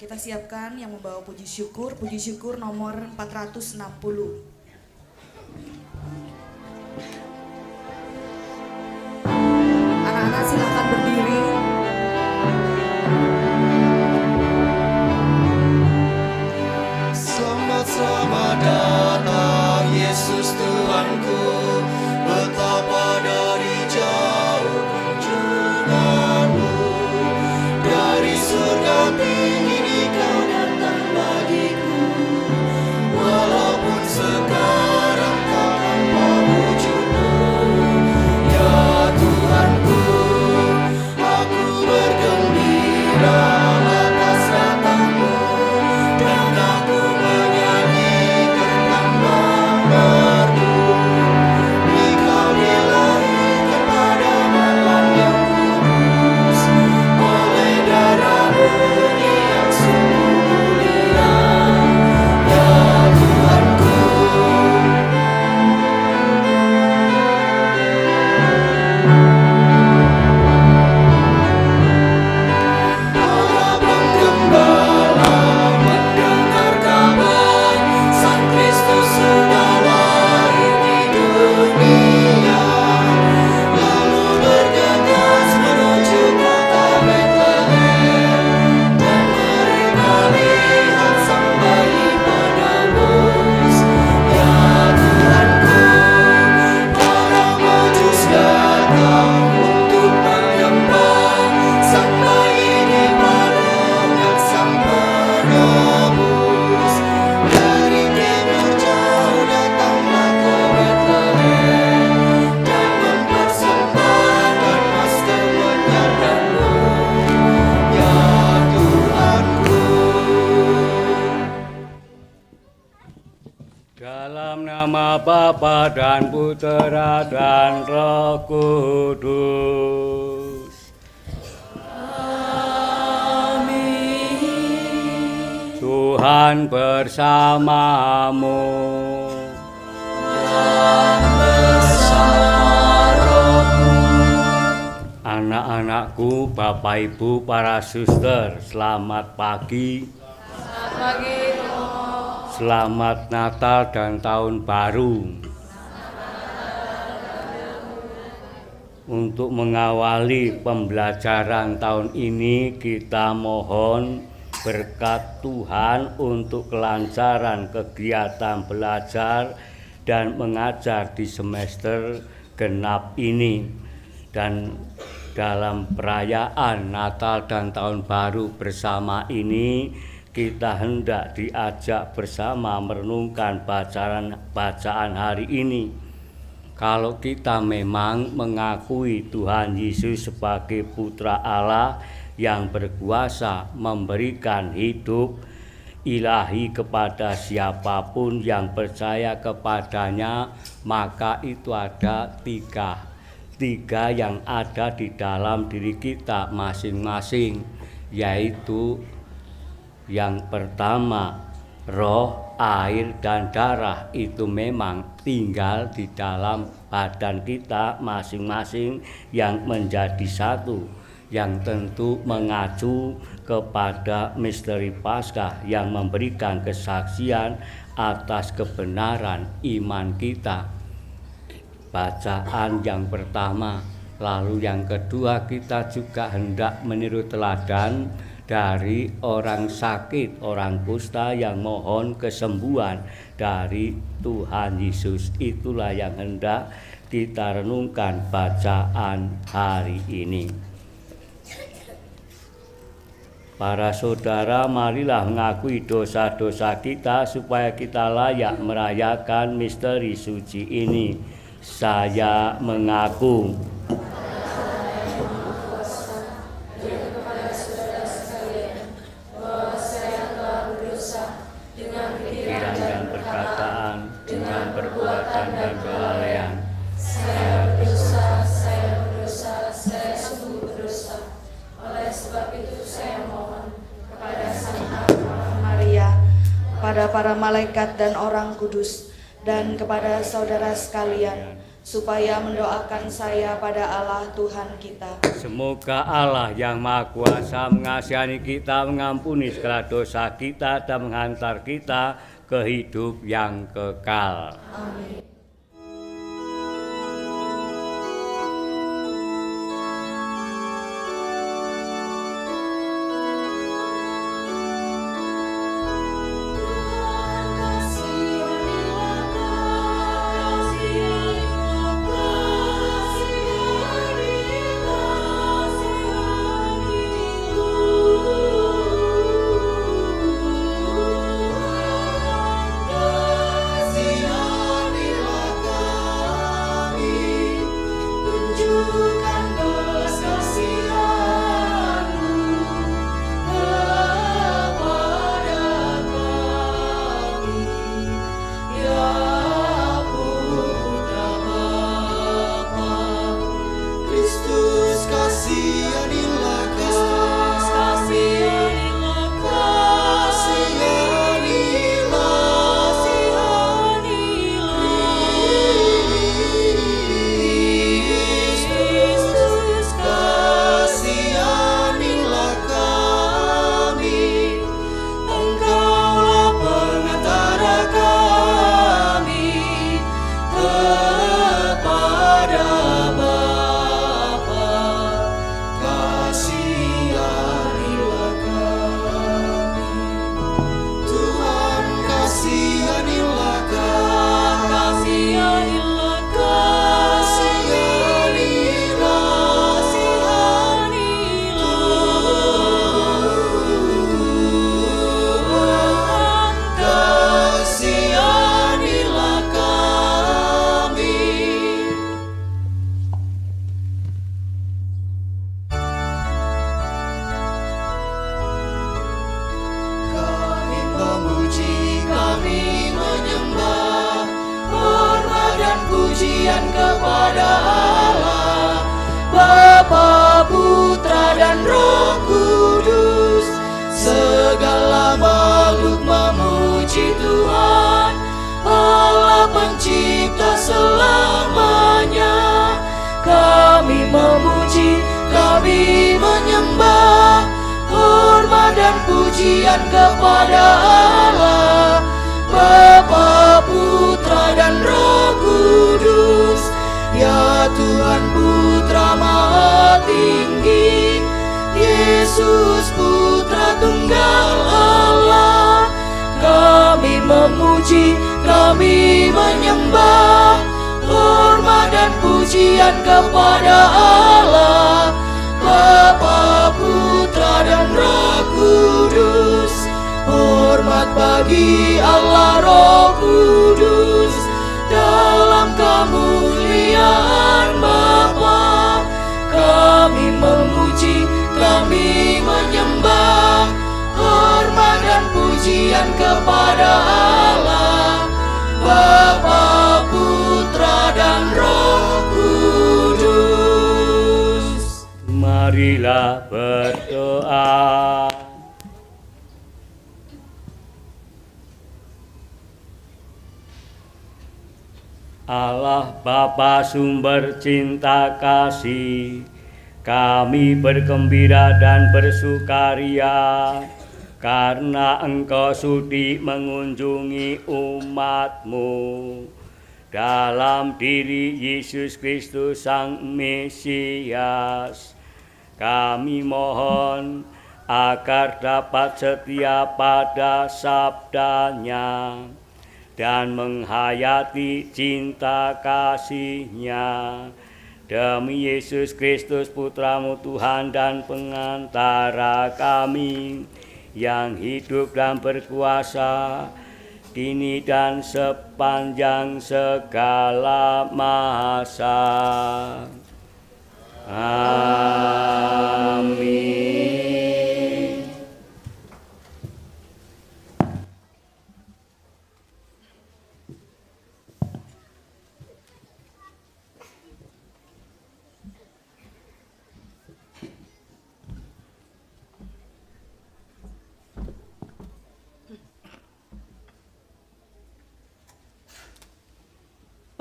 Kita siapkan yang membawa puji syukur nomor 460. Anak-anak silakan berdiri. Selamat datang Yesus Tuhanku, betapa dari jauh kunjunganmu, dari surga tinggi kau datang bagiku, walaupun sekarang kau tanpa wujudmu. Ya Tuhanku, aku bergembira atas datangmu, dan aku menyanyikan lambang merdu. Engkau dilahirkan pada malam yang kudus, oleh darah-Mu yang sungguh mulia. Ya Tuhanku, para penggembala mendengar kabar Sang Kristus sudah lahir di dunia, lalu bergegas menuju kota Betlehem, dan mereka lihat sang bayi penebus. Ya Tuhanku, para majus datang untuk menyembah sang bayi di palungan sang penebus. Dari timur jauh datanglah ke Betlehem, dan mempersembahkan mas kemenyanganmu. Ya Tuhanku. Dalam nama Bapa dan Putera dan Roh Kudus. Amin. Tuhan bersamamu. Anak-anakku, Bapak Ibu, para suster, selamat pagi. Selamat pagi, Romo. Selamat Natal dan Tahun Baru. Untuk mengawali pembelajaran tahun ini, kita mohon berkat Tuhan untuk kelancaran kegiatan belajar dan mengajar di semester genap ini. Dan dalam perayaan Natal dan Tahun Baru bersama ini, kita hendak diajak bersama merenungkan bacaan hari ini. Kalau kita memang mengakui Tuhan Yesus sebagai Putra Allah yang berkuasa memberikan hidup ilahi kepada siapapun yang percaya kepadanya, maka itu ada tiga yang ada di dalam diri kita masing-masing, yaitu yang pertama, roh, air, dan darah itu memang tinggal di dalam badan kita masing-masing yang menjadi satu, yang tentu mengacu kepada misteri Paskah yang memberikan kesaksian atas kebenaran iman kita. Bacaan yang pertama, lalu yang kedua, kita juga hendak meniru teladan dari orang sakit, orang kusta yang mohon kesembuhan dari Tuhan Yesus. Itulah yang hendak kita renungkan bacaan hari ini. Para saudara, marilah mengakui dosa-dosa kita supaya kita layak merayakan misteri suci ini. Saya mengaku. Pikiran dan perkataan, dengan perbuatan dan kelalaian. Saya berdosa, saya sungguh berdosa. Oleh sebab itu saya mohon kepada Sang Agung Maria, kepada para malaikat dan orang kudus, dan kepada saudara sekalian, supaya mendoakan saya pada Allah Tuhan kita. Semoga Allah yang Maha Kuasa mengasihani kita, mengampuni segala dosa kita, dan menghantar kita ke hidup yang kekal. Amin. Marilah berdoa. Allah Bapa sumber cinta kasih, kami bergembira dan bersukaria karena Engkau sudi mengunjungi umat-Mu dalam diri Yesus Kristus Sang Mesias. Kami mohon agar dapat setia pada sabdanya dan menghayati cinta kasih-Nya. Demi Yesus Kristus Putra-Mu Tuhan dan pengantara kami, yang hidup dan berkuasa kini dan sepanjang segala masa. Amin.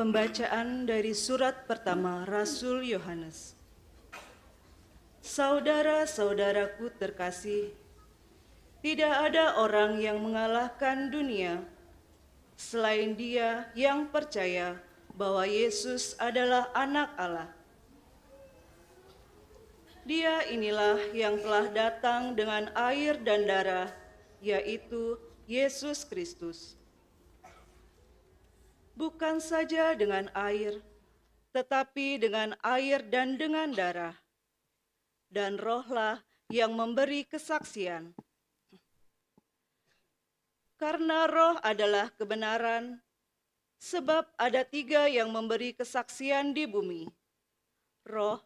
Pembacaan dari surat pertama Rasul Yohanes. Saudara-saudaraku terkasih, tidak ada orang yang mengalahkan dunia selain dia yang percaya bahwa Yesus adalah Anak Allah. Dia inilah yang telah datang dengan air dan darah, yaitu Yesus Kristus. Bukan saja dengan air, tetapi dengan air dan dengan darah. Dan Rohlah yang memberi kesaksian. Karena Roh adalah kebenaran, sebab ada 3 yang memberi kesaksian di bumi: Roh,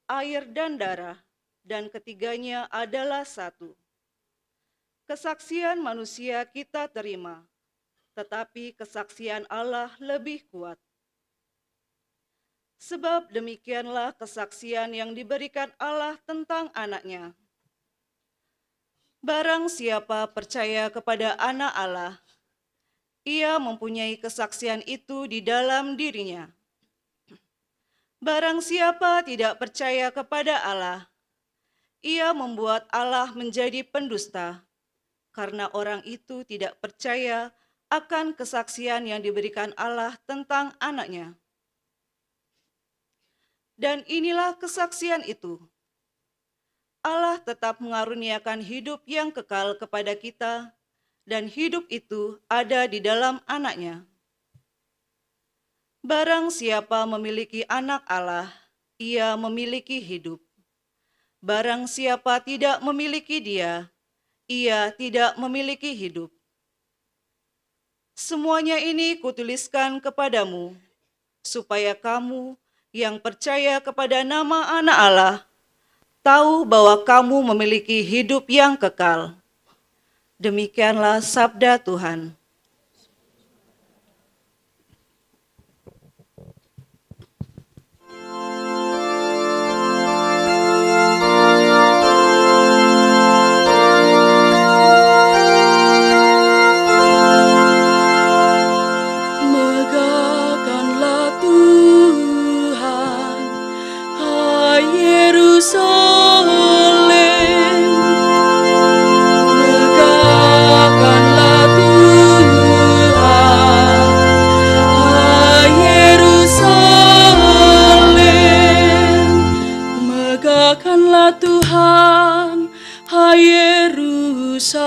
air, dan darah, dan ketiganya adalah satu. Kesaksian manusia kita terima, tetapi kesaksian Allah lebih kuat. Sebab demikianlah kesaksian yang diberikan Allah tentang Anak-Nya. Barang siapa percaya kepada Anak Allah, ia mempunyai kesaksian itu di dalam dirinya. Barang siapa tidak percaya kepada Allah, ia membuat Allah menjadi pendusta, karena orang itu tidak percaya akan kesaksian yang diberikan Allah tentang Anak-Nya. Dan inilah kesaksian itu: Allah tetap mengaruniakan hidup yang kekal kepada kita, dan hidup itu ada di dalam Anak-Nya. Barang siapa memiliki Anak Allah, ia memiliki hidup. Barang siapa tidak memiliki Dia, ia tidak memiliki hidup. Semuanya ini kutuliskan kepadamu, supaya kamu yang percaya kepada nama Anak Allah tahu bahwa kamu memiliki hidup yang kekal. Demikianlah sabda Tuhan. Megahkanlah Tuhan, hai Yerusalem. Megahkanlah Tuhan, hai Yerusalem. Megahkanlah Tuhan, hai Yerusalem.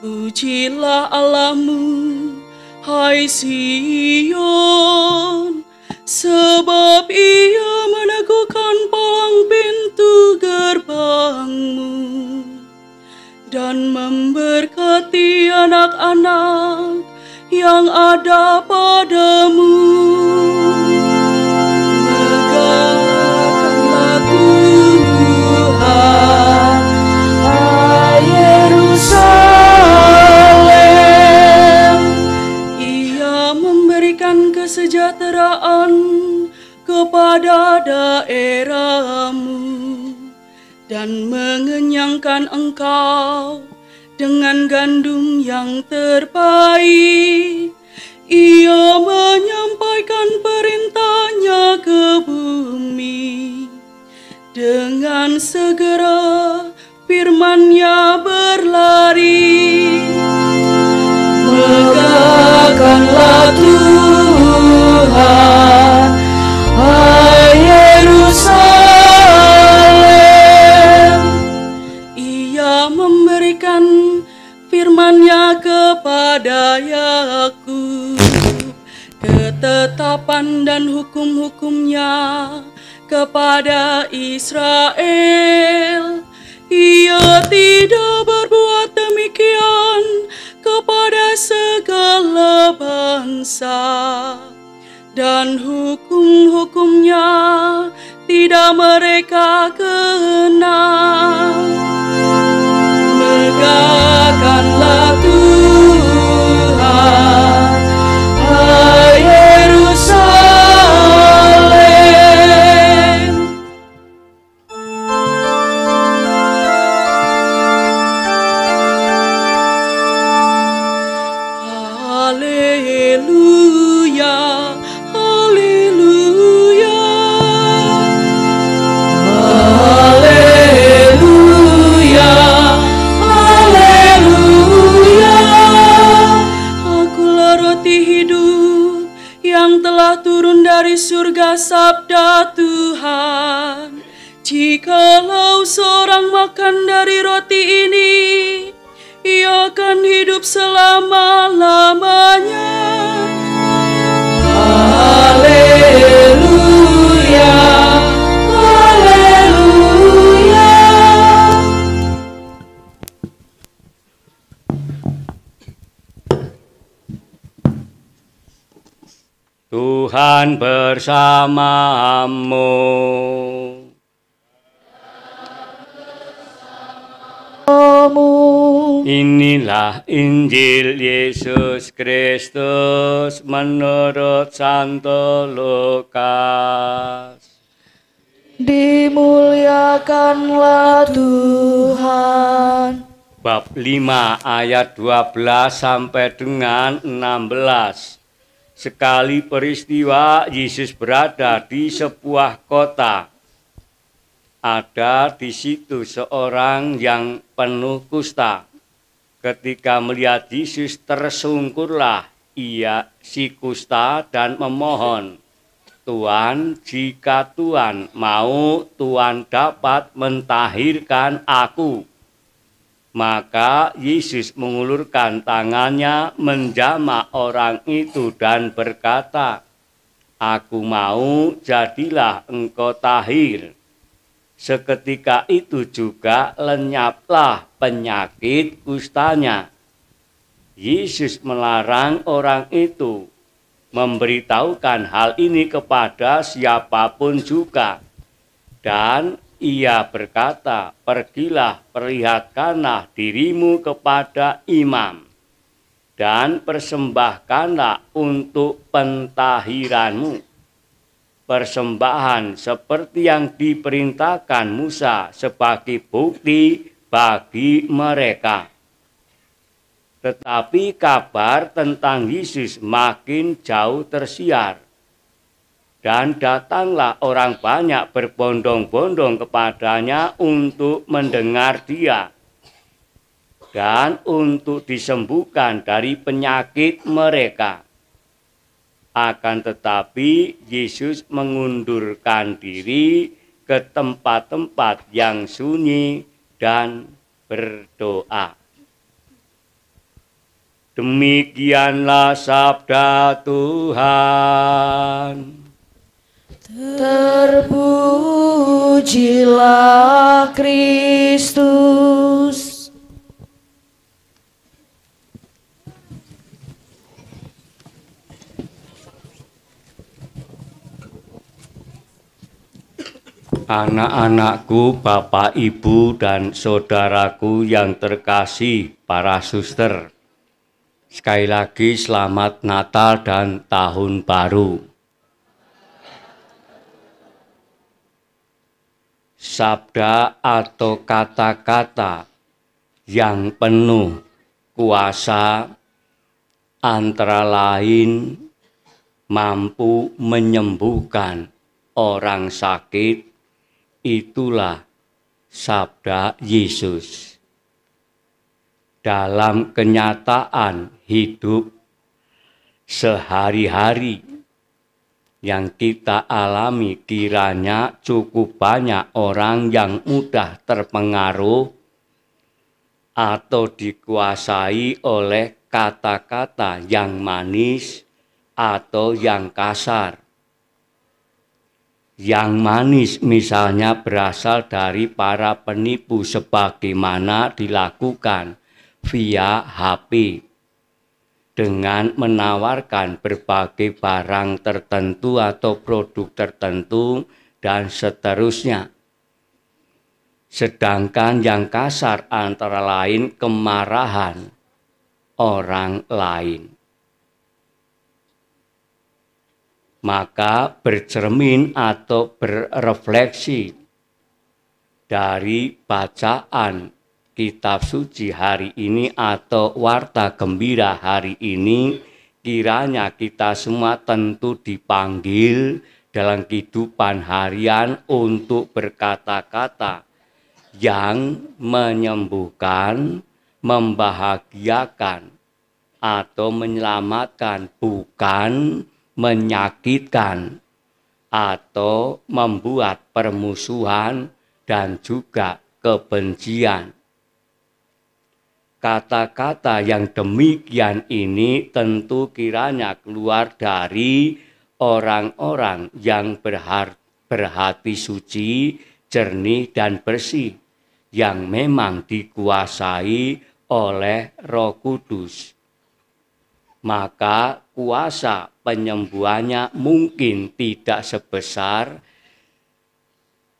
Pujilah Allahmu, hai Sion, sebab Ia meneguhkan palang pintu gerbangmu dan memberkati anak-anak yang ada padamu. Megahkanlah Tuhan, hai Yerusalem. Ia memberikan kesejahteraan kepada daerahmu dan mengenyangkan engkau dengan gandum yang terbaik. Ia menyampaikan perintahnya ke bumi. Dengan segera firman-Nya berlari. Megahkanlah Tuhan, hai Yerusalem. Ia memberikan firman-Nya kepada Yakub, ketetapan dan hukum-hukum-Nya kepada Israel. Ia tidak berbuat demikian kepada segala bangsa, dan hukum-hukum-Nya tidak mereka kenal. Megahkanlah Tuhan, hai Yerusalem. Haleluya. turun dari surga sabda Tuhan, jikalau seorang makan dari roti ini, ia akan hidup selama-lamanya. Haleluya, haleluya. Tuhan bersamamu. Inilah Injil Yesus Kristus menurut Santo Lukas. Dimuliakanlah Tuhan. Bab 5 ayat 12 sampai dengan 16. Sekali peristiwa Yesus berada di sebuah kota. Ada di situ seorang yang penuh kusta. Ketika melihat Yesus tersungkurlah si kusta dan memohon, "Tuan, jika Tuan mau, Tuan dapat mentahirkan aku." Maka Yesus mengulurkan tangannya menjamah orang itu dan berkata, "Aku mau, jadilah engkau tahir." Seketika itu juga lenyaplah penyakit kustanya. Yesus melarang orang itu memberitahukan hal ini kepada siapapun juga. Dan ia berkata, "Pergilah, perlihatkanlah dirimu kepada imam, dan persembahkanlah untuk pentahiranmu persembahan seperti yang diperintahkan Musa sebagai bukti bagi mereka." Tetapi kabar tentang Yesus makin jauh tersiar. Dan datanglah orang banyak berbondong-bondong kepadanya untuk mendengar dia dan untuk disembuhkan dari penyakit mereka. Akan tetapi Yesus mengundurkan diri ke tempat-tempat yang sunyi dan berdoa. Demikianlah sabda Tuhan. Terpujilah Kristus. Anak-anakku, Bapak, Ibu, dan saudaraku yang terkasih, para suster. Sekali lagi selamat Natal dan Tahun Baru. Sabda atau kata-kata yang penuh kuasa antara lain mampu menyembuhkan orang sakit, itulah sabda Yesus. Dalam kenyataan hidup sehari-hari yang kita alami, kiranya cukup banyak orang yang mudah terpengaruh atau dikuasai oleh kata-kata yang manis atau yang kasar. Yang manis misalnya berasal dari para penipu sebagaimana dilakukan via HP. Dengan menawarkan berbagai barang tertentu atau produk tertentu dan seterusnya. Sedangkan yang kasar antara lain kemarahan orang lain. Maka bercermin atau berrefleksi dari bacaan kitab suci hari ini atau warta gembira hari ini, kiranya kita semua tentu dipanggil dalam kehidupan harian untuk berkata-kata yang menyembuhkan, membahagiakan, atau menyelamatkan, bukan menyakitkan atau membuat permusuhan dan juga kebencian. Kata-kata yang demikian ini tentu kiranya keluar dari orang-orang yang berhati suci, jernih dan bersih, yang memang dikuasai oleh Roh Kudus. Maka kuasa penyembuhannya mungkin tidak sebesar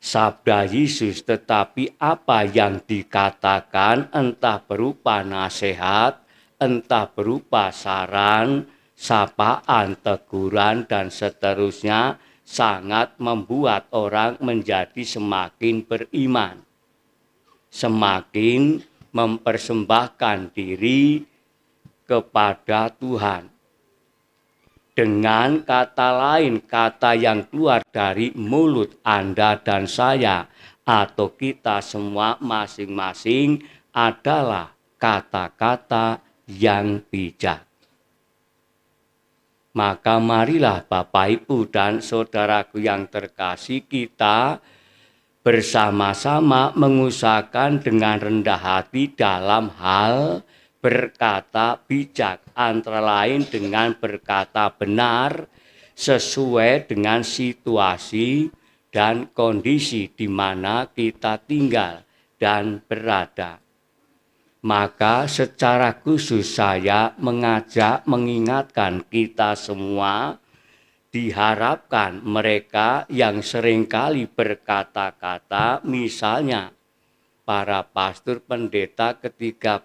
sabda Yesus, tetapi apa yang dikatakan entah berupa nasihat, entah berupa saran, sapaan, teguran, dan seterusnya sangat membuat orang menjadi semakin beriman, semakin mempersembahkan diri kepada Tuhan. Dengan kata lain, kata yang keluar dari mulut Anda dan saya atau kita semua masing-masing adalah kata-kata yang bijak. Maka marilah Bapak, Ibu, dan saudaraku yang terkasih, kita bersama-sama mengusahakan dengan rendah hati dalam hal berkata bijak, antara lain dengan berkata benar sesuai dengan situasi dan kondisi di mana kita tinggal dan berada. Maka secara khusus saya mengingatkan kita semua, diharapkan mereka yang seringkali berkata-kata, misalnya para pastor pendeta ketika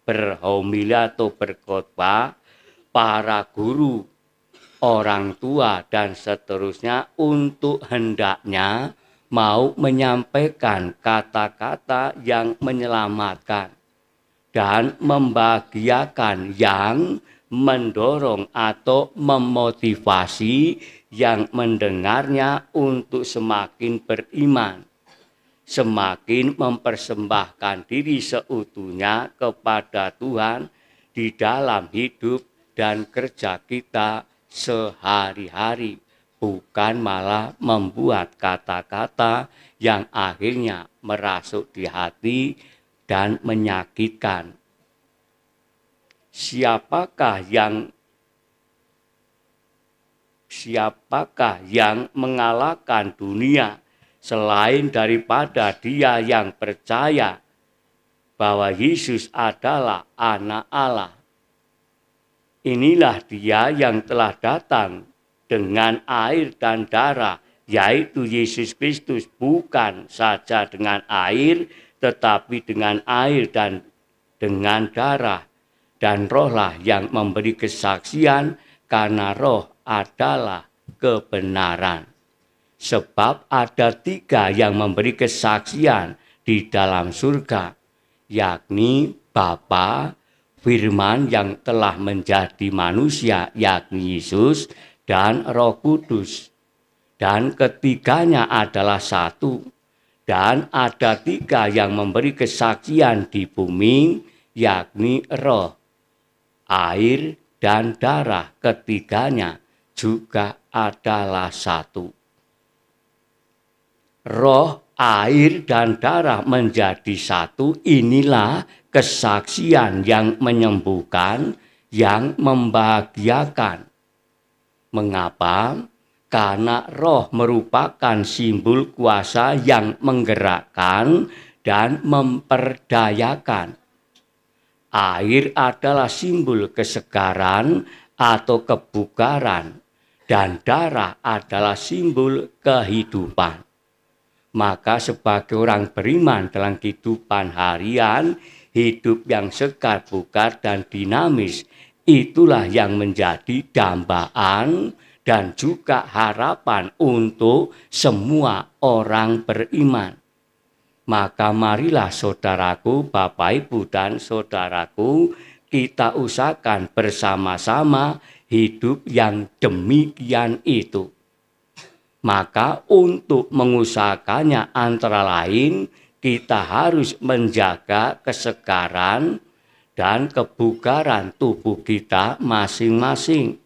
berhomilia atau berkhotbah, para guru, orang tua dan seterusnya, untuk hendaknya mau menyampaikan kata-kata yang menyelamatkan dan membahagiakan, yang mendorong atau memotivasi yang mendengarnya untuk semakin beriman, semakin mempersembahkan diri seutuhnya kepada Tuhan di dalam hidup dan kerja kita sehari-hari, bukan malah membuat kata-kata yang akhirnya merasuk di hati dan menyakitkan. Siapakah yang mengalahkan dunia selain daripada dia yang percaya bahwa Yesus adalah Anak Allah? Inilah dia yang telah datang dengan air dan darah, yaitu Yesus Kristus, bukan saja dengan air, tetapi dengan air dan dengan darah. Dan rohlah yang memberi kesaksian, karena roh adalah kebenaran. Sebab ada 3 yang memberi kesaksian di dalam surga, yakni Bapa, Firman yang telah menjadi manusia, yakni Yesus, dan Roh Kudus. Dan ketiganya adalah satu. Dan ada 3 yang memberi kesaksian di bumi, yakni roh, air, dan darah. Ketiganya juga adalah satu. Roh, air, dan darah menjadi satu. Inilah kesaksian yang menyembuhkan, yang membahagiakan. Mengapa? Karena roh merupakan simbol kuasa yang menggerakkan dan memperdayakan. Air adalah simbol kesegaran atau kebugaran, dan darah adalah simbol kehidupan. Maka sebagai orang beriman dalam kehidupan harian, hidup yang segar, bugar, dan dinamis, itulah yang menjadi dambaan dan juga harapan untuk semua orang beriman. Maka marilah saudaraku, Bapak, Ibu, dan saudaraku, kita usahakan bersama-sama hidup yang demikian itu. Maka untuk mengusahakannya antara lain, kita harus menjaga kesegaran dan kebugaran tubuh kita masing-masing.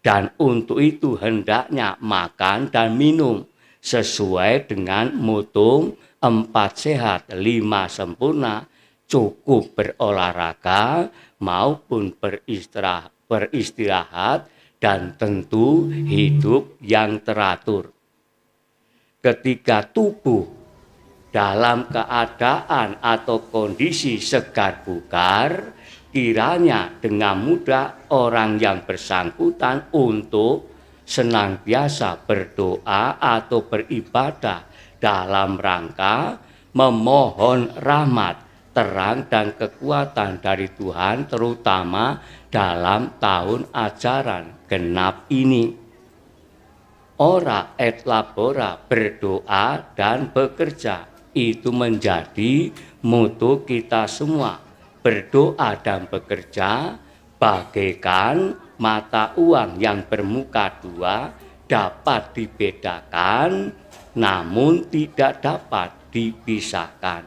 dan untuk itu hendaknya makan dan minum sesuai dengan mutu 4 sehat 5 sempurna, cukup berolahraga maupun beristirahat dan tentu hidup yang teratur. Ketika tubuh dalam keadaan atau kondisi segar bugar, kiranya dengan mudah orang yang bersangkutan untuk senantiasa berdoa atau beribadah dalam rangka memohon rahmat, terang dan kekuatan dari Tuhan, terutama dalam tahun ajaran genap ini. Ora et labora, berdoa dan bekerja, itu menjadi mutu kita semua. Berdoa dan bekerja bagaikan mata uang yang bermuka dua, dapat dibedakan namun tidak dapat dipisahkan.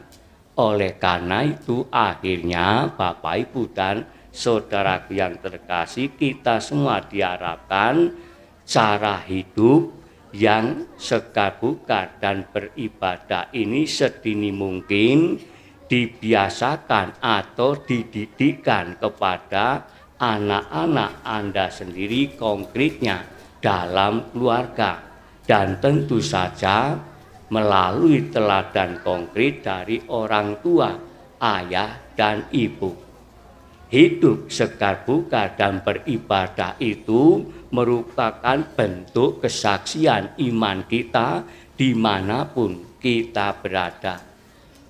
Oleh karena itu akhirnya Bapak Ibu dan saudaraku yang terkasih, kita semua diharapkan cara hidup yang segar bugar dan beribadah ini sedini mungkin dibiasakan atau dididikkan kepada anak-anak Anda sendiri, konkretnya dalam keluarga, dan tentu saja melalui teladan konkret dari orang tua, ayah dan ibu. Hidup segar bugar dan beribadah itu merupakan bentuk kesaksian iman kita dimanapun kita berada.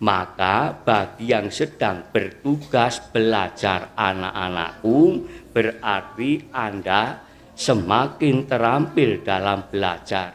Maka bagi yang sedang bertugas belajar anak-anakku, berarti Anda semakin terampil dalam belajar,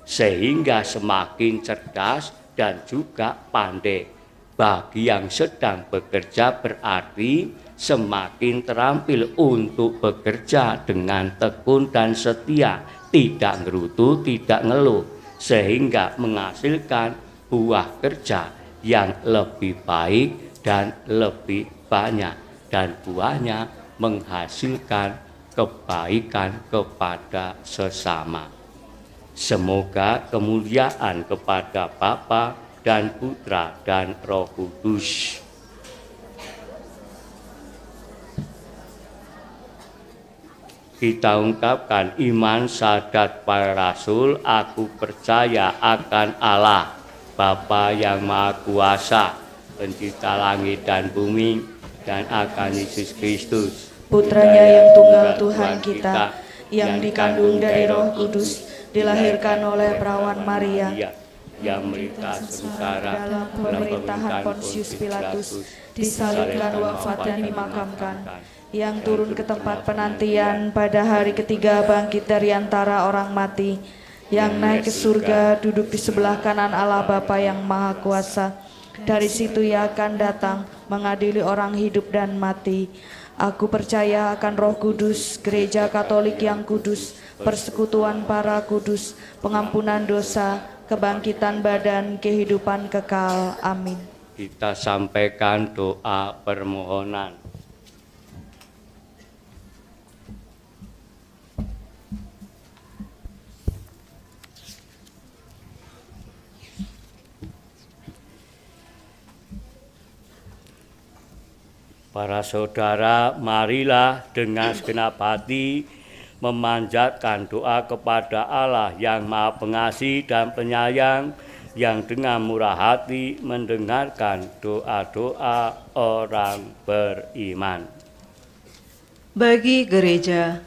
sehingga semakin cerdas dan juga pandai. Bagi yang sedang bekerja berarti semakin terampil untuk bekerja dengan tekun dan setia, tidak ngerutu, tidak ngeluh, sehingga menghasilkan buah kerja yang lebih baik dan lebih banyak, dan buahnya menghasilkan kebaikan kepada sesama. Semoga kemuliaan kepada Bapa dan Putra dan Roh Kudus. Kita ungkapkan iman syahadat para rasul. Aku percaya akan Allah Bapa yang Maha Kuasa, pencipta langit dan bumi, dan akan Yesus Kristus, Putranya yang tunggal Tuhan kita, yang dikandung dari Roh Kudus, dilahirkan oleh perawan Maria, yang menderita sengsara dalam pemerintahan Pontius Pilatus, disalibkan, wafat dan dimakamkan, yang turun ke tempat penantian, pada hari ketiga bangkit dari antara orang mati, yang naik ke surga, duduk di sebelah kanan Allah Bapa yang Maha Kuasa. Dari situ Ia akan datang mengadili orang hidup dan mati. Aku percaya akan Roh Kudus, Gereja Katolik yang kudus, persekutuan para kudus, pengampunan dosa, kebangkitan badan, kehidupan kekal. Amin. Kita sampaikan doa permohonan. Para saudara, marilah dengan segenap hati memanjatkan doa kepada Allah yang Maha Pengasih dan Penyayang, yang dengan murah hati mendengarkan doa-doa orang beriman. Bagi gereja,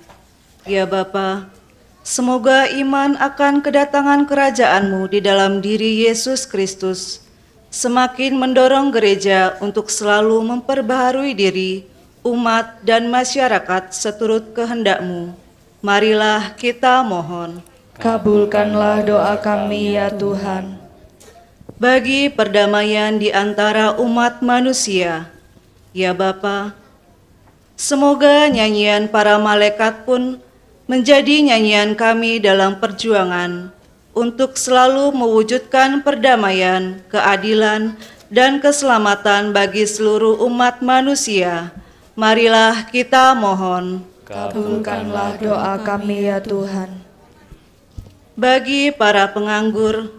ya Bapa, semoga iman akan kedatangan kerajaan-Mu di dalam diri Yesus Kristus semakin mendorong gereja untuk selalu memperbaharui diri, umat, dan masyarakat seturut kehendak-Mu. Marilah kita mohon. Kabulkanlah doa kami ya Tuhan. Bagi perdamaian di antara umat manusia, ya Bapa, semoga nyanyian para malaikat pun menjadi nyanyian kami dalam perjuangan untuk selalu mewujudkan perdamaian, keadilan, dan keselamatan bagi seluruh umat manusia. Marilah kita mohon. Kabulkanlah doa kami ya Tuhan. Bagi para penganggur,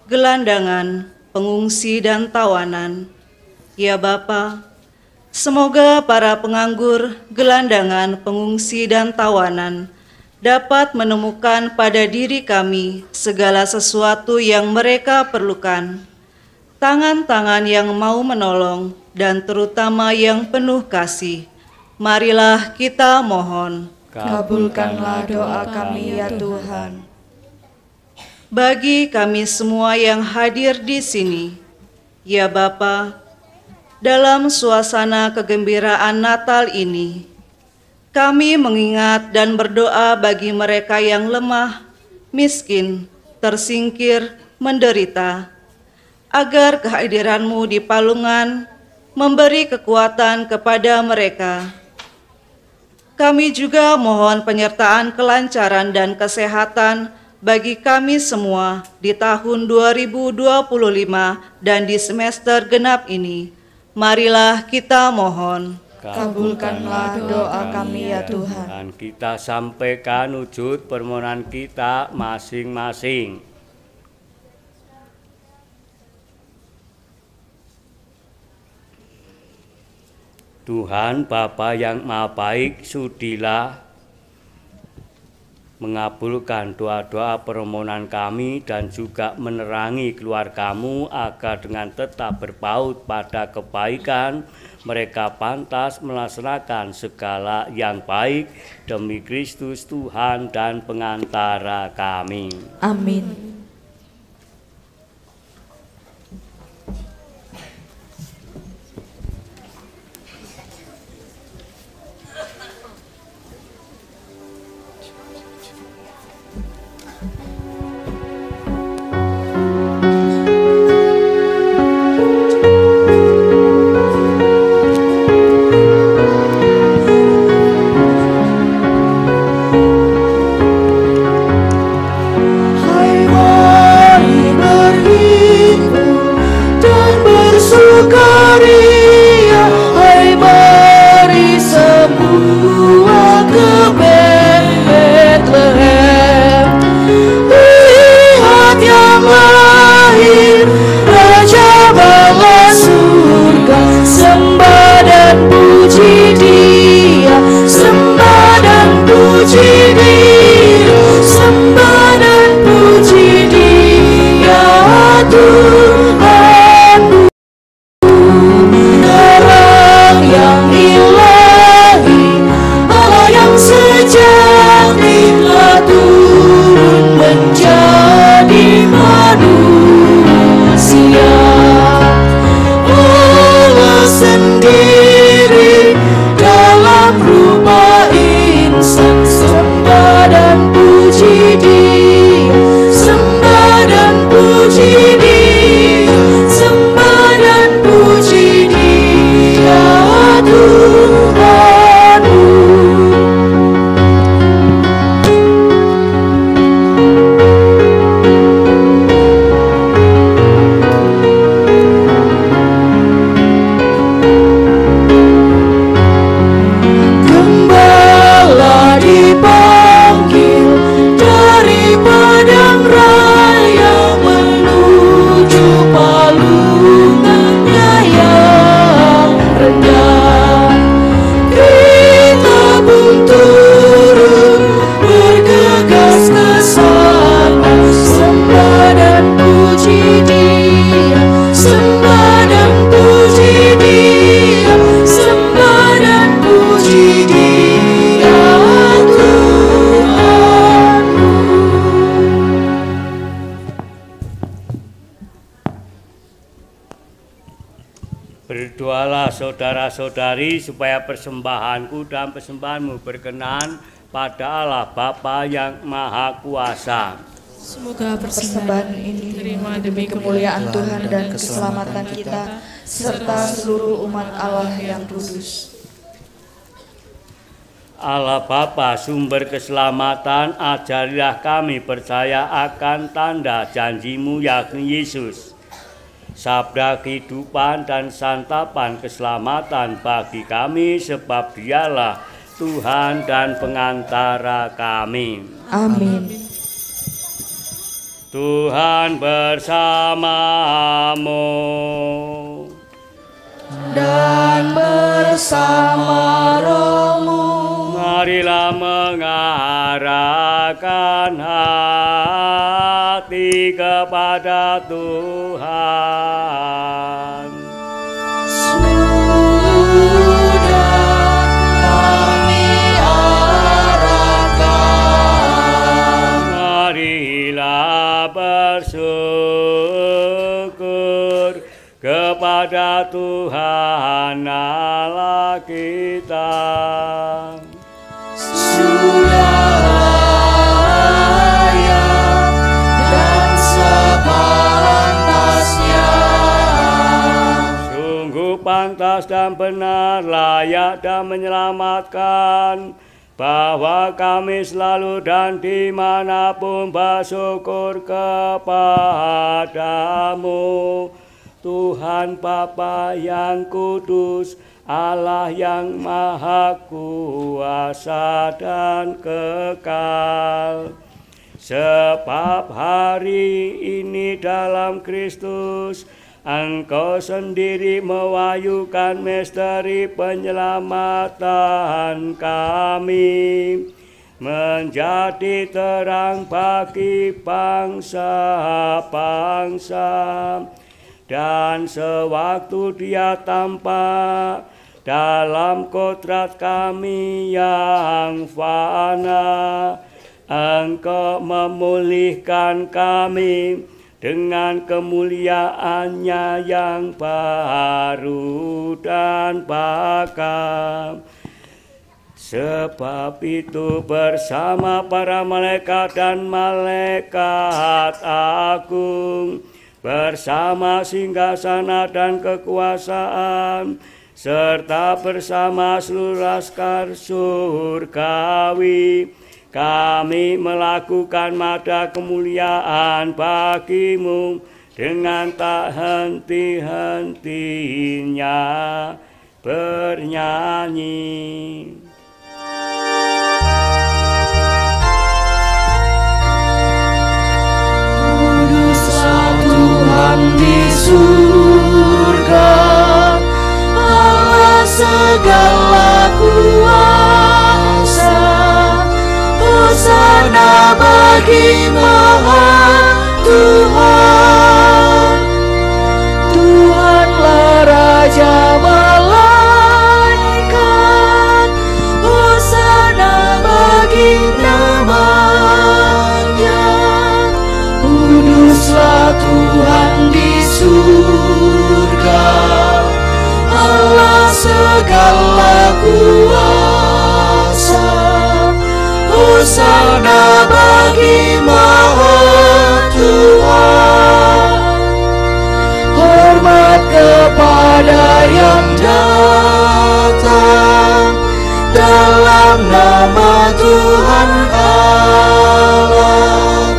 gelandangan, pengungsi dan tawanan, ya Bapa, semoga para penganggur, gelandangan, pengungsi dan tawanan dapat menemukan pada diri kami segala sesuatu yang mereka perlukan, tangan-tangan yang mau menolong, dan terutama yang penuh kasih. Marilah kita mohon. Kabulkanlah doa kami ya Tuhan. Bagi kami semua yang hadir di sini, ya Bapa, dalam suasana kegembiraan Natal ini, kami mengingat dan berdoa bagi mereka yang lemah, miskin, tersingkir, menderita, agar kehadiran-Mu di palungan memberi kekuatan kepada mereka. Kami juga mohon penyertaan kelancaran dan kesehatan bagi kami semua di tahun 2025 dan di semester genap ini. Marilah kita mohon. Kabulkanlah doa kami ya Tuhan. Dan kita sampaikan wujud permohonan kita masing-masing. Tuhan Bapa yang Maha Baik, sudilah mengabulkan doa-doa permohonan kami dan juga menerangi keluarga-Mu agar dengan tetap berpaut pada kebaikan mereka pantas melaksanakan segala yang baik demi Kristus Tuhan dan pengantara kami. Amin. Berdoalah saudara-saudari supaya persembahanku dan persembahanmu berkenan pada Allah Bapa yang Maha Kuasa. Semoga Persembahan ini diterima demi kemuliaan Tuhan dan keselamatan kita, serta seluruh umat Allah yang kudus. Allah Bapa, sumber keselamatan, ajarilah kami percaya akan tanda janji-Mu yakni Yesus, sabda kehidupan dan santapan keselamatan bagi kami, sebab Dialah Tuhan dan pengantara kami. Amin. Tuhan bersamamu. Dan bersama rohmu. Marilah mengarahkan hati kepada Tuhan. Marilah bersyukur kepada Tuhan Allah kita. Sudah layak dan sepantasnya. Sungguh pantas dan benar, layak dan menyelamatkan, bahwa kami selalu dan dimanapun bersyukur kepadamu, Tuhan Bapa yang kudus, Allah yang maha kuasa dan kekal. Sebab hari ini dalam Kristus, Engkau sendiri mewahyukan misteri penyelamatan kami, menjadi terang bagi bangsa-bangsa. Dan sewaktu Dia tampak dalam kodrat kami yang fana, Engkau memulihkan kami dengan kemuliaannya yang baru dan bakal. Sebab itu bersama para malaikat dan malaikat agung, bersama singgasana dan kekuasaan, serta bersama seluruh laskar surgawi, kami melakukan mada kemuliaan bagimu dengan tak henti-hentinya bernyanyi. Kuduslah Tuhan di surga, Allah segala kuasa. Hosana bagi Maha Tuhan. Tuhanlah Raja malaikat. Hosana bagi namanya. Kuduslah Tuhan di surga, Allah segala kuasa. Hosana bagi Maha Tuhan. Hormat kepada yang datang dalam nama Tuhan Allah.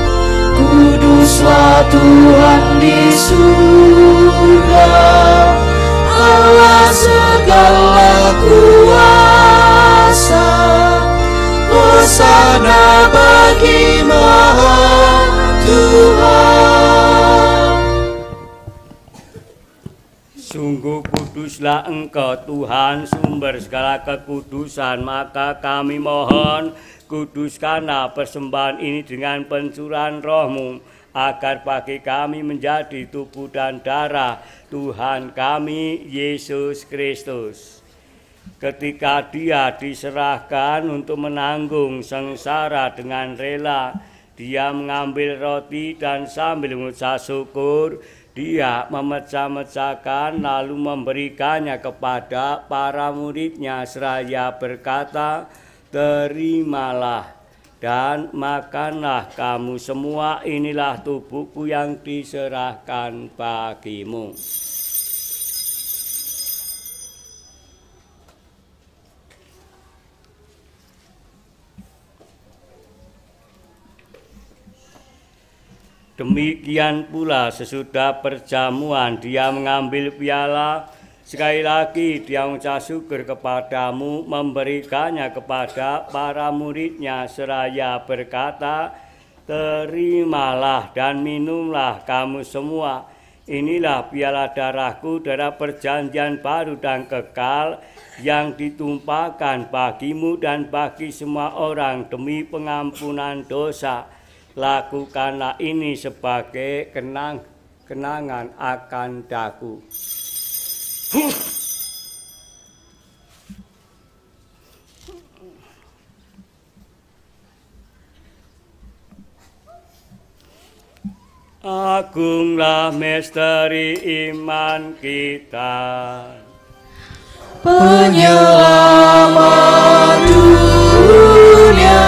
Kuduslah Tuhan di surga, Allah segala kuasa. Hosana bagi Maha Tuhan. Sungguh kuduslah Engkau Tuhan, sumber segala kekudusan, maka kami mohon, kuduskanlah persembahan ini dengan pencurahan roh-Mu, agar bagi kami menjadi tubuh dan darah Tuhan kami Yesus Kristus. Ketika Dia diserahkan untuk menanggung sengsara dengan rela, Dia mengambil roti dan sambil mengucap syukur, Dia memecah-mecahkan lalu memberikannya kepada para murid-Nya seraya berkata, "Terimalah dan makanlah kamu semua, inilah tubuhku yang diserahkan bagimu." Demikian pula sesudah perjamuan Dia mengambil piala Sekali lagi dia mengucap syukur kepadamu, memberikannya kepada para muridnya seraya berkata, terimalah dan minumlah kamu semua. Inilah piala darahku, darah perjanjian baru dan kekal yang ditumpahkan bagimu dan bagi semua orang demi pengampunan dosa. Lakukanlah ini sebagai kenangan akan daku. Agunglah misteri iman kita. Penyelamat dunia,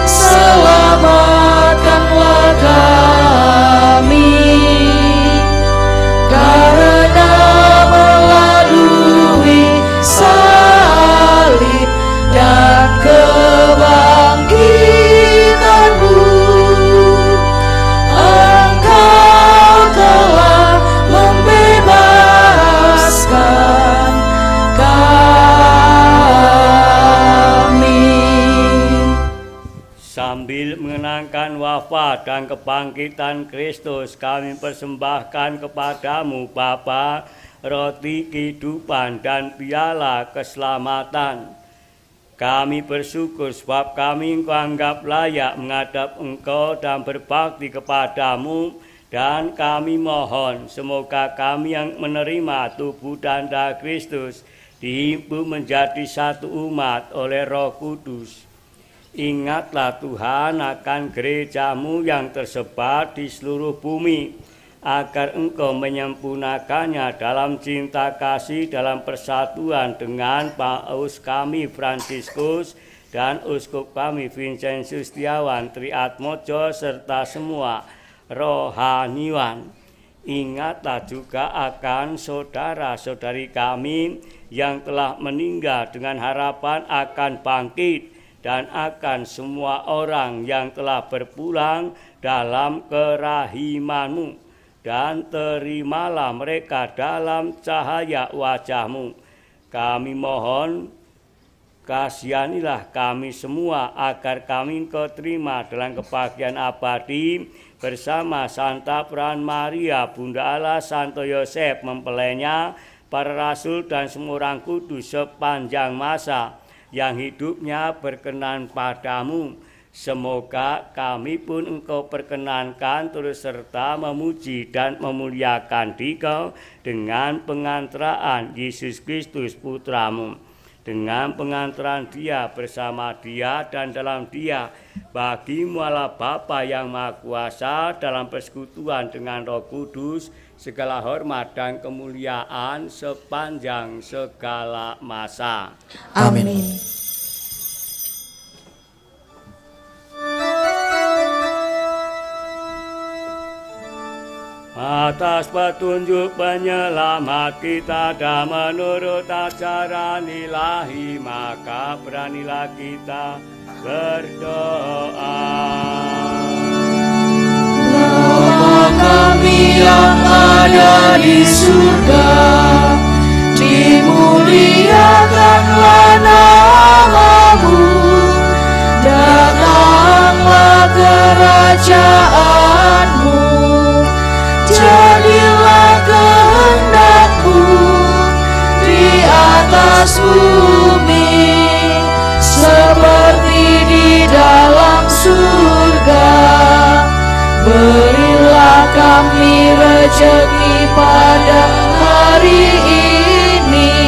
selamatkanlah kami, karena melalui salib dan kebangkitan-Mu, Engkau telah membebaskan kami. Sambil mengenangkan wafat dan kebangkitan Kristus, kami persembahkan kepadamu Bapa, roti kehidupan dan piala keselamatan. Kami bersyukur sebab kami Engkau anggap layak menghadap Engkau dan berbakti kepadamu, dan kami mohon semoga kami yang menerima tubuh dan darah Kristus dihimpun menjadi satu umat oleh Roh Kudus. Ingatlah Tuhan akan gereja-Mu yang tersebar di seluruh bumi, agar Engkau menyempurnakannya dalam cinta kasih dalam persatuan dengan Paus kami Fransiskus dan Uskup kami Vincentius Setiawan Triatmojo serta semua rohaniwan. Ingatlah juga akan saudara-saudari kami yang telah meninggal dengan harapan akan bangkit, dan akan semua orang yang telah berpulang dalam kerahiman-Mu, dan terimalah mereka dalam cahaya wajah-Mu. Kami mohon, kasihanilah kami semua agar kami Engkau terima dalam kebahagiaan abadi bersama Santa Peran Maria, Bunda Allah, Santo Yosef mempelainya, para rasul dan semua orang kudus sepanjang masa yang hidupnya berkenan padamu. Semoga kami pun Engkau perkenankan terus serta memuji dan memuliakan Dikau dengan pengantaraan Yesus Kristus Putra-Mu. Dengan pengantaran Dia, bersama Dia dan dalam Dia, bagi-Mu Allah Bapa yang Maha Kuasa, dalam persekutuan dengan Roh Kudus, segala hormat dan kemuliaan sepanjang segala masa. Amin. Atas petunjuk penyelamat kita dan menurut ajaran ilahi, maka beranilah kita berdoa. Bapa kami yang ada di surga, dimuliakanlah nama-Mu, datanglah kerajaan-Mu, jadilah kehendak-Mu di atas bumi seperti di dalam surga. Berilah kami rejeki pada hari ini,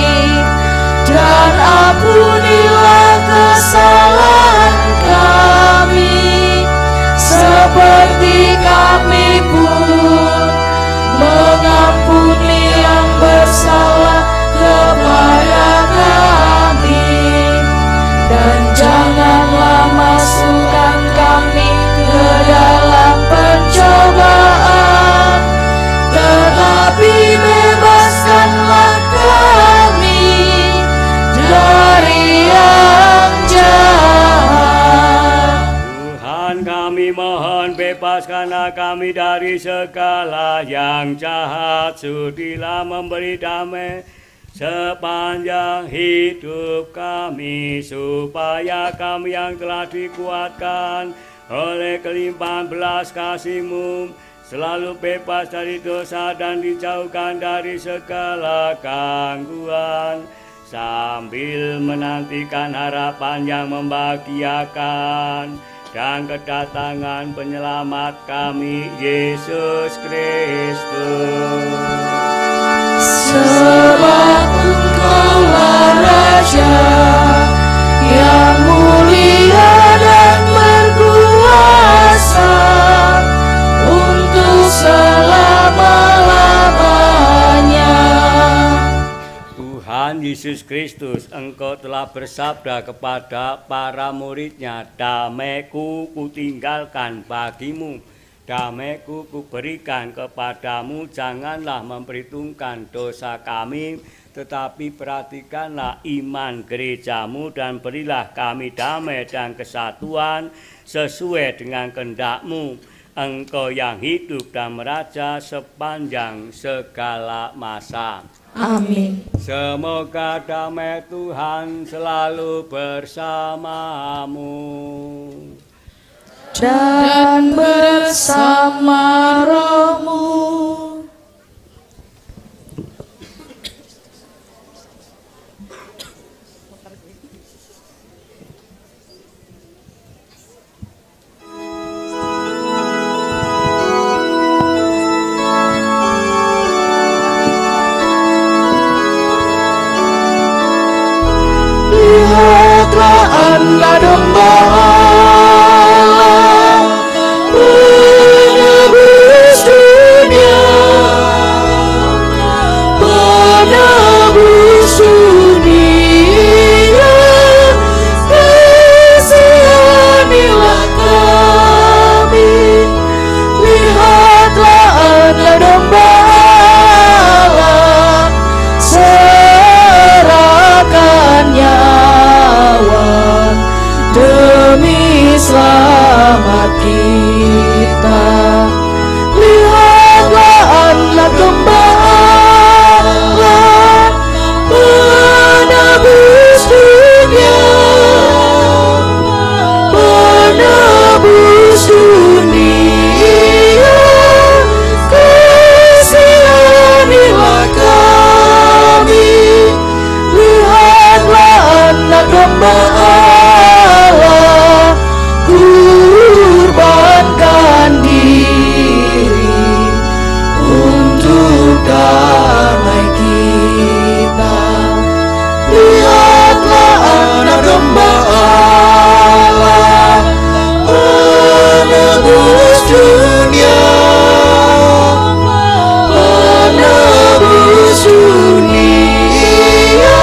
dan ampunilah kesalahan kami seperti kami pun mengampuni yang bersalah kepada kami, dan janganlah masukkan kami ke dalam pencobaan, tetapi bebaskanlah kami dari yang jahat. Tuhan, kami mohon bebas kami dari segala yang jahat, sudilah memberi damai sepanjang hidup kami, supaya kami yang telah dikuatkan oleh kelimpahan belas kasih-Mu selalu bebas dari dosa dan dijauhkan dari segala gangguan, sambil menantikan harapan yang membahagiakan dan kedatangan penyelamat kami, Yesus Kristus. Sebab Engkaulah Raja yang mulia dan berkuasa untuk selama-lamanya. Tuhan Yesus Kristus, Engkau telah bersabda kepada para murid-Nya, damai-Ku kutinggalkan bagimu, damai-Ku kuberikan kepadamu, janganlah memperhitungkan dosa kami, tetapi perhatikanlah iman gereja-Mu dan berilah kami damai dan kesatuan sesuai dengan kehendak-Mu. Engkau yang hidup dan meraja sepanjang segala masa. Amin. Semoga damai Tuhan selalu bersamamu Dan bersama rohmu. Lihatlah anak domba Allah, penebus dunia, penebus dunia. Kasihanilah kami. Lihatlah anak domba Allah, serahkan nyawa demi selamat kita. Lihatlah anak domba Allah, penebus dunia, penebus dunia. Kasihanilah kami. Lihatlah anak domba Allah, kurbankan diri untuk damai kita. Lihatlah anak domba Allah, penebus dunia, penebus dunia.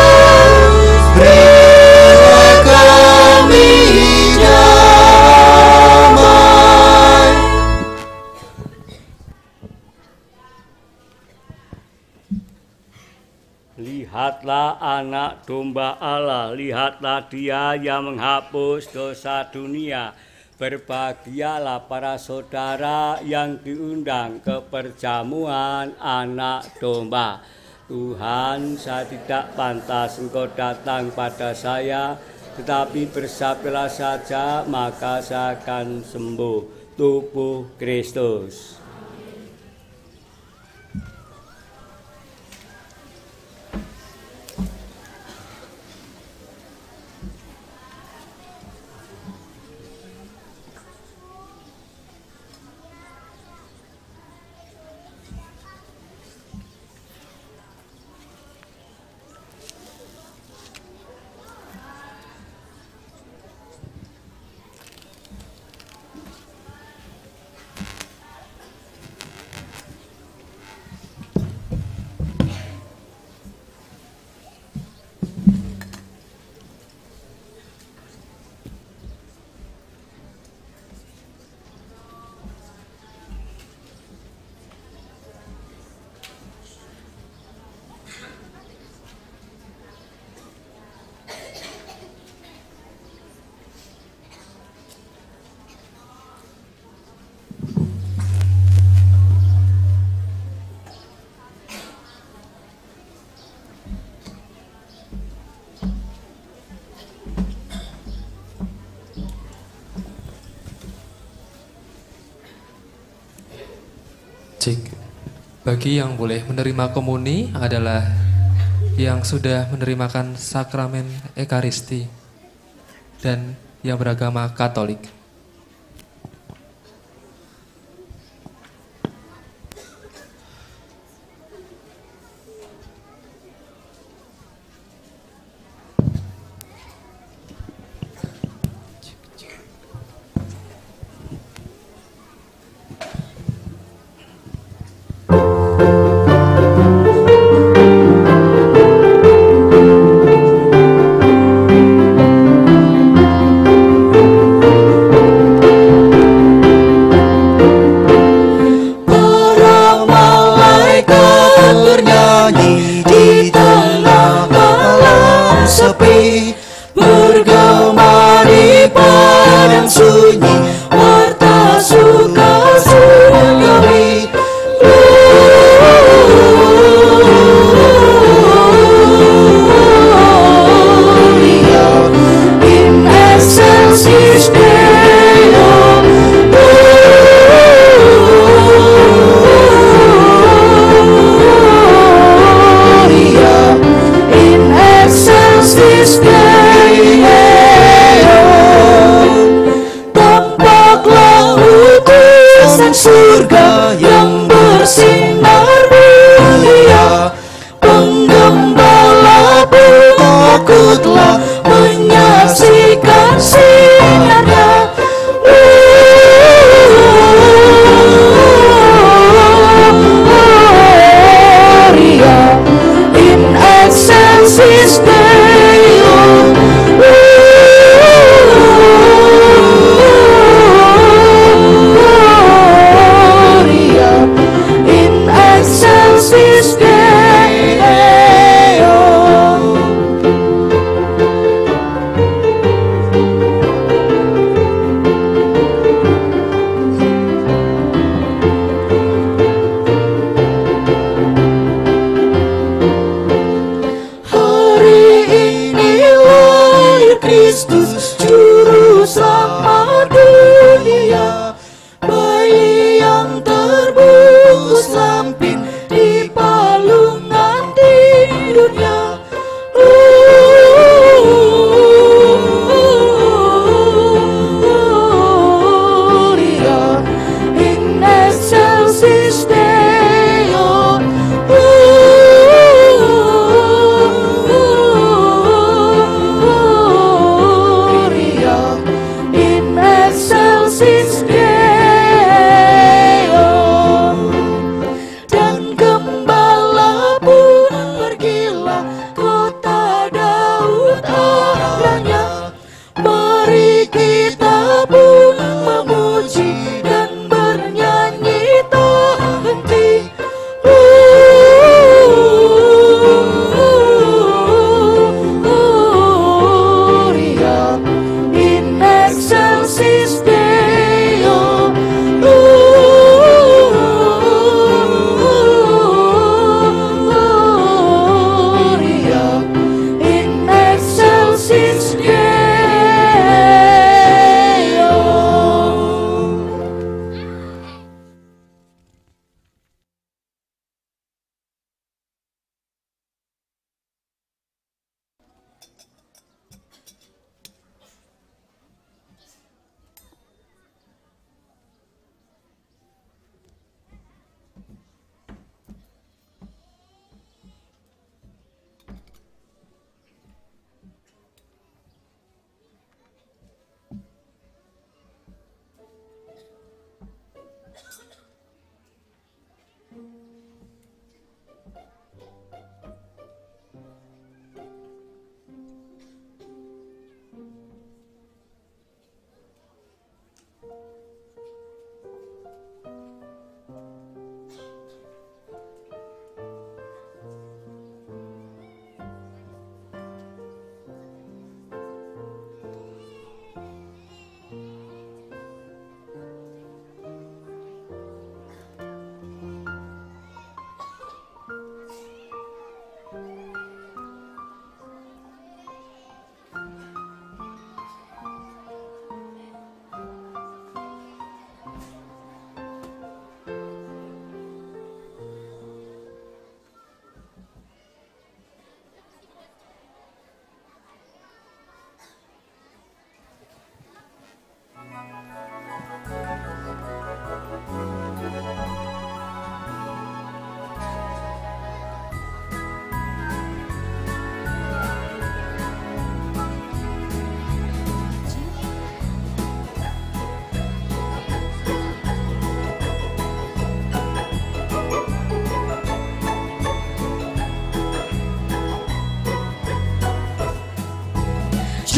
Berilah kami damai. Lihatlah anak domba Allah, lihatlah Dia yang menghapus dosa dunia. Berbahagialah para saudara yang diundang ke perjamuan anak domba. Tuhan, saya tidak pantas Engkau datang pada saya, tetapi bersabdalah saja, maka saya akan sembuh. Tubuh Kristus. Bagi yang boleh menerima komuni adalah yang sudah menerimakan sakramen Ekaristi dan yang beragama Katolik.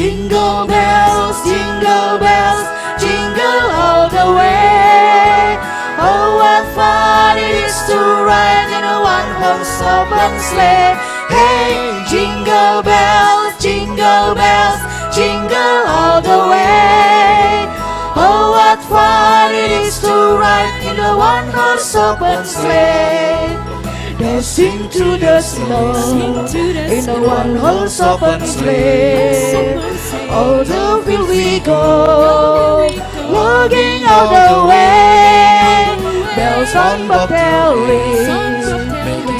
Jingle bells, jingle all the way. Oh, what fun it is to ride in a one-horse open sleigh. Hey, jingle bells, jingle all the way. Oh, what fun it is to ride in a one-horse open sleigh. Dancing through the snow in a one-horse open sleigh. All the field we go, logging all the way. Bells on bobtail ring,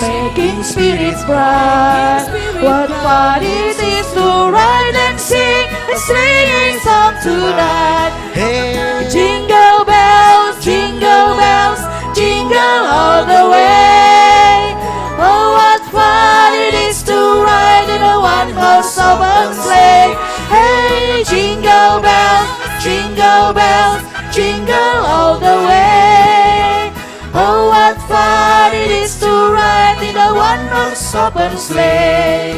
making spirits bright. What fun it is to ride and sing a sleighing song tonight. Hey, Jingle bells, jingle all the way. Oh, what fun it is to ride in a one-horse open sleigh. Hey, jingle bells, jingle all the way. Oh, what fun it is to ride in a one-horse open sleigh.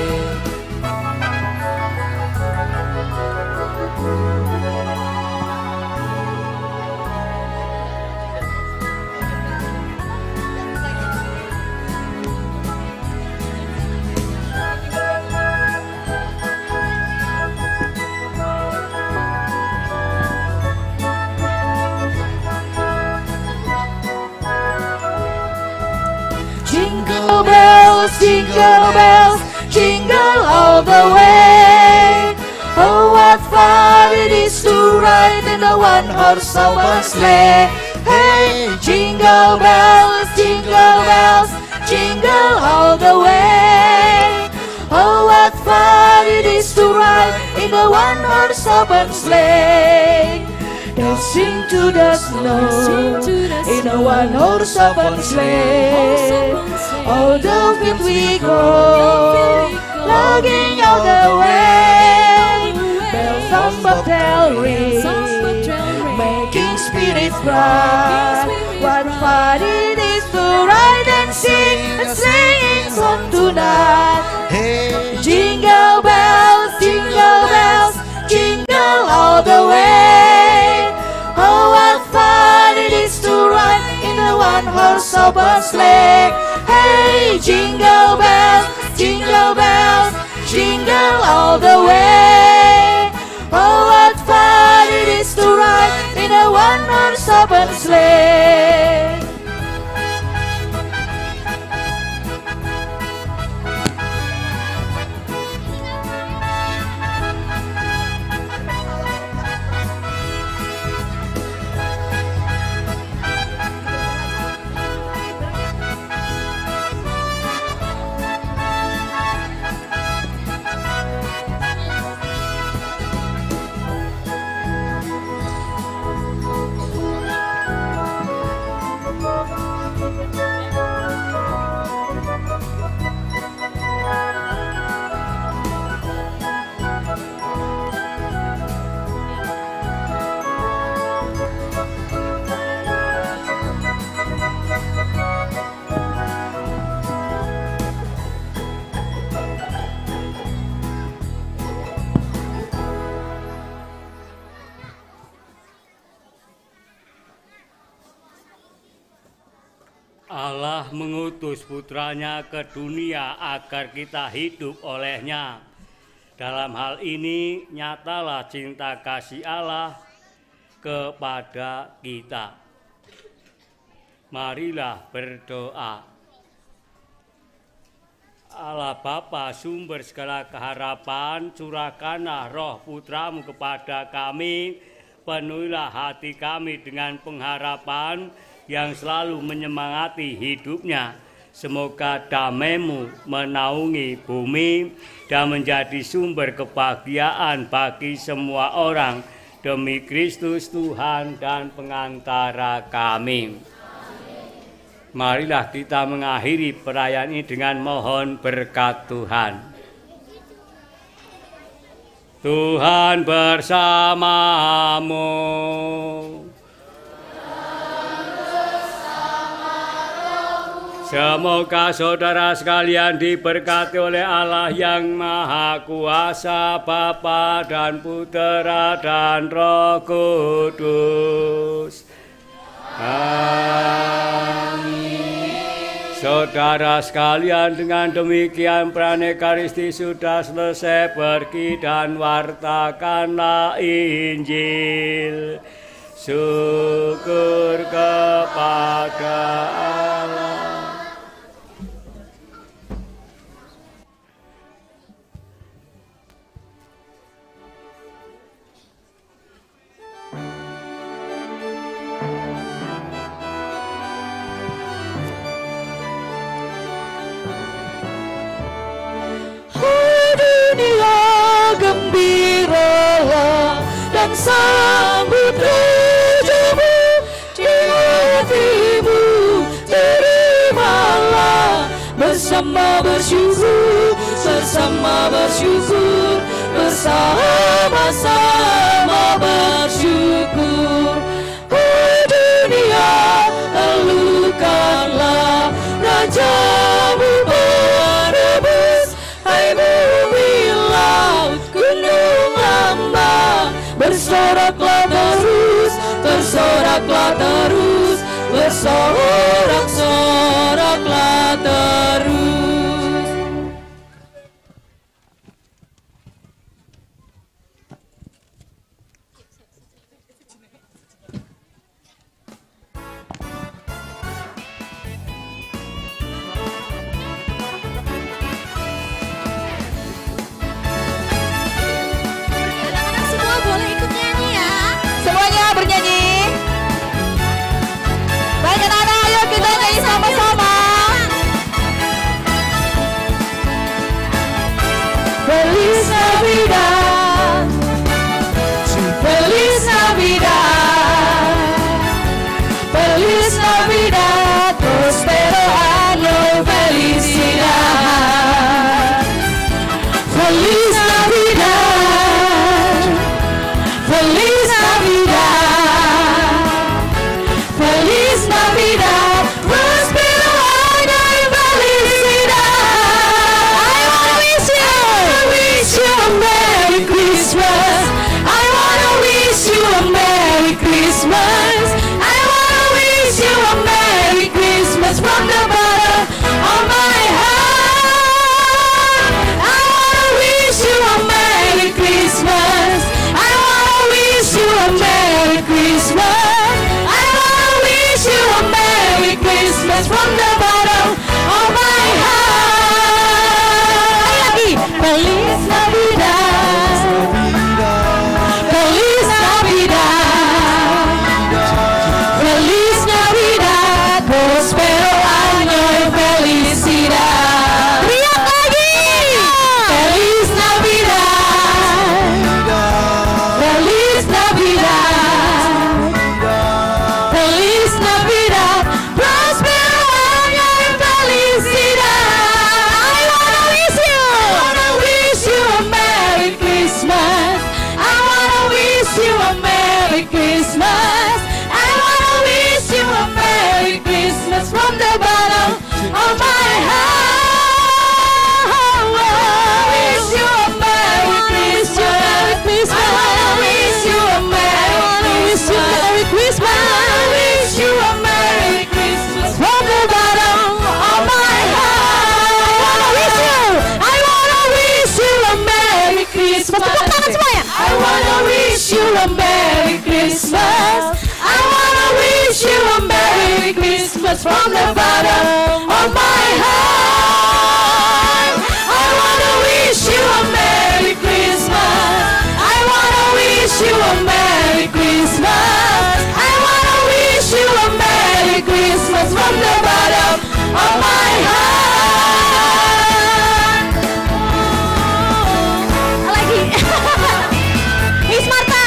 Jingle bells, jingle all the way. Oh, what fun it is to ride in a one-horse open sleigh. Hey, jingle bells, jingle all the way. Oh, what fun it is to ride in a one-horse open sleigh. Dancing to the snow in a one-horse open sleigh. All the field we go, logging all the way. Bells on bobtail ring, making spirits bright. What fun it is to ride and sing a sleighing song tonight. hey, Jingle bells, jingle all the way. Oh, what fun it is to ride in a one-horse open sleigh. Hey, jingle bells, jingle all the way. Oh, what fun it is to ride in a one-horse open sleigh. Allah mengutus putranya ke dunia agar kita hidup olehnya. Dalam hal ini nyatalah cinta kasih Allah kepada kita. Marilah berdoa. Allah Bapa, sumber segala keharapan, curahkanlah roh putramu kepada kami, penuhilah hati kami dengan pengharapan yang selalu menyemangati hidupnya. Semoga damai-Mu menaungi bumi dan menjadi sumber kebahagiaan bagi semua orang. Demi Kristus Tuhan dan pengantara kami. Marilah kita mengakhiri perayaan ini dengan mohon berkat Tuhan. Tuhan bersamamu. Semoga saudara sekalian diberkati oleh Allah yang Maha Kuasa, Bapa dan Putera dan Roh Kudus. Amin. Saudara sekalian, dengan demikian peran Ekaristi sudah selesai. Pergi dan wartakanlah Injil. Syukur kepada Allah. Dunia gembiralah dan sambut Rajamu, di hatimu terimalah bersama bersyukur, bersama-sama bersyukur. Oh dunia, elukanlah Rajamu menebus. Hai bumi, laut, gunung, lembah, bersoraklah terus, tersoraklah terus, bersorak-soraklah terus. Feliz Navidad, Feliz Navidad, Feliz Navidad, prospero año y felicidad. Feliz Navidad, Feliz Navidad, Feliz Navidad, prospero año y felicidad. I wanna wish you a Merry Christmas. I wanna wish you a Merry Christmas. I wanna wish you a Merry Christmas from the bottom of my heart. I wanna wish you a Merry Christmas. I wanna wish you a Merry Christmas. I wanna wish you a Merry Christmas from the bottom of my heart. Feliz Navidad, Feliz Navidad, Feliz Navidad, prospero año y felicidad. ¡Teriak lagi! Feliz Navidad, Feliz Navidad, Feliz Navidad, prospero año y felicidad. I wanna wish you a Merry Christmas. I wanna wish you a Merry Christmas. I wanna wish you a Merry Christmas from the bottom of my heart. Wish you a Merry Christmas. I wanna wish you a Merry Christmas. I wanna wish you a Merry Christmas from the bottom of my heart. I wanna wish you a Merry Christmas. Tepuk tangan semuanya. I wanna wish you a Merry Christmas. I wanna wish you a Merry Christmas from the bottom of my heart. I wanna wish you a Merry Christmas. I wanna wish you a Merry Christmas. I wanna wish you a Merry Christmas from the bottom of my heart. Lagi. Miss Marta, Miss Marta.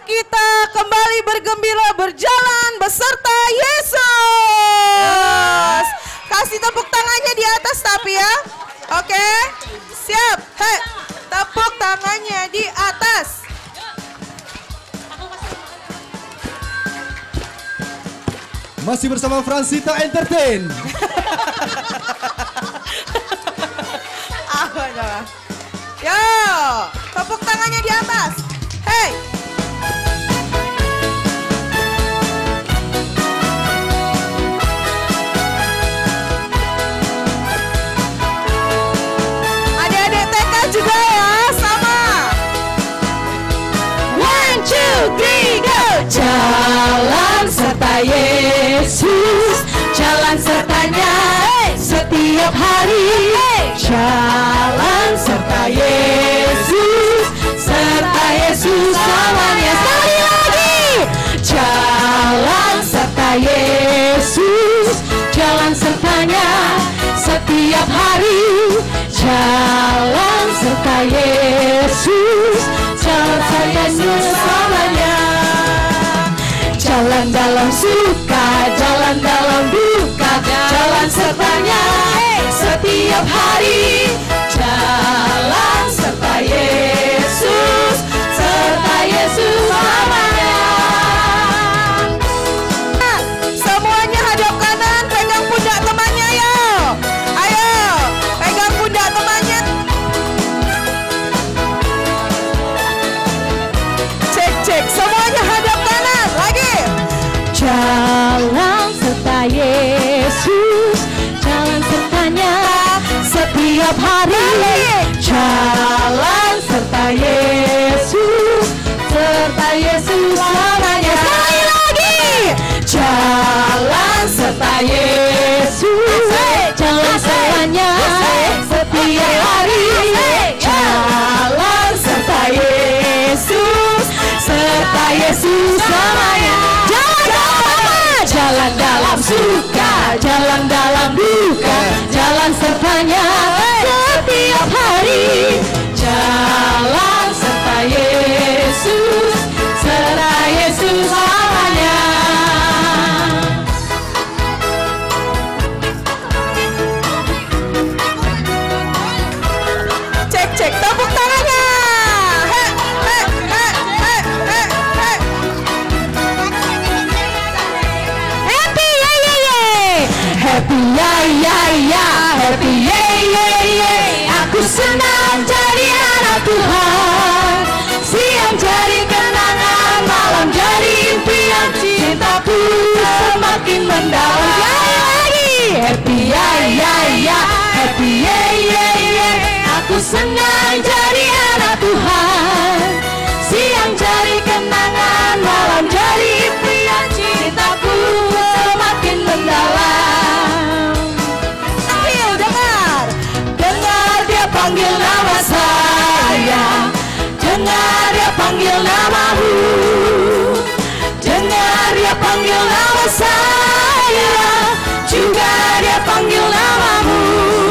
kita kembali bergembira berjalan beserta Yesus. Kasih tepuk tangannya di atas tapi ya. Oke, siap. Hei, tepuk tangannya di atas. Masih bersama Fransita Entertain. Yo, tepuk tangannya di atas. Hey. Adik-adik TK juga ya, sama. 1, 2, 3, go. Jalan serta Yesus, jalan sertanya setiap hari. Jalan serta Yesus selamanya. Sekali lagi. Jalan serta Yesus, jalan sertanya setiap hari. Jalan serta Yesus, jalan serta Yesus selamanya. Jalan dalam suka, jalan dalam duka, jalan sertanya setiap hari. Jalan serta Yesus selamanya. Semuanya hadap kanan, pegang pundak temannya yo. Ayo, pegang pundak temannya. Cek, semuanya hadap kanan, lagi. Jalan serta Yesus, jalan sertanya setiap hari. Jalan serta Yesus selamanya. Sekali lagi. Jalan serta Yesus, jalan sertanya setiap hari. Jalan serta Yesus selamanya. Jalan dalam suka, jalan dalam duka, jalan sertanya setiap hari. Jalan serta Yesus selamanya. Cek, tepuk tangannya. Hei. Happy happy aku senang jadi anak Tuhan. Siang jadi kenangan, malam jadi impian, cintaku semakin mendalam. Happy aku senang jadi anak Tuhan. Siang jadi kenangan, malam jadi impian, cintaku semakin mendalam. Ayo dengar dia panggil nama saya, dengar dia panggil namamu, dengar dia panggil nama saya, juga dia panggil namamu.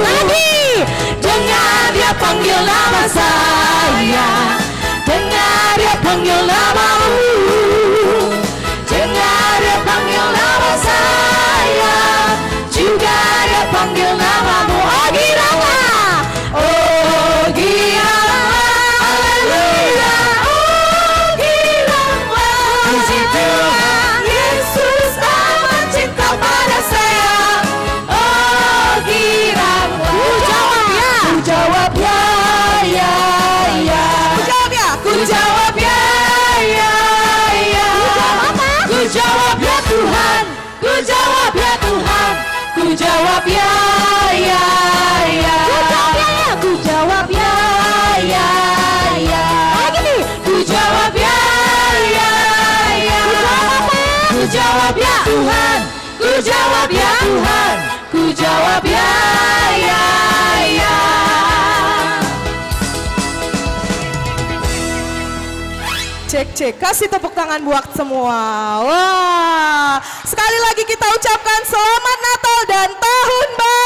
Lagi, dengar dia panggil nama saya, dengar dia panggil namamu, dengar dia panggil nama saya, juga dia panggil namamu. Oh Girama, oh Girama, haleluya, oh Girama. Puji Tuhan, Yesus amat cinta pada saya. Oh Girama, ku jawab ya, ya. Ku jawab ya, ya. Ku jawab ya Tuhan, ku jawab ya Tuhan, ku jawab ya. Ku jawab ya, lagi ku jawab ya. Ku jawab ya Tuhan, ku jawab ya Tuhan, ku jawab ya. Cek, kasih tepuk tangan buat semua. Wah, sekali lagi kita ucapkan selamat Natal dan Tahun Baru.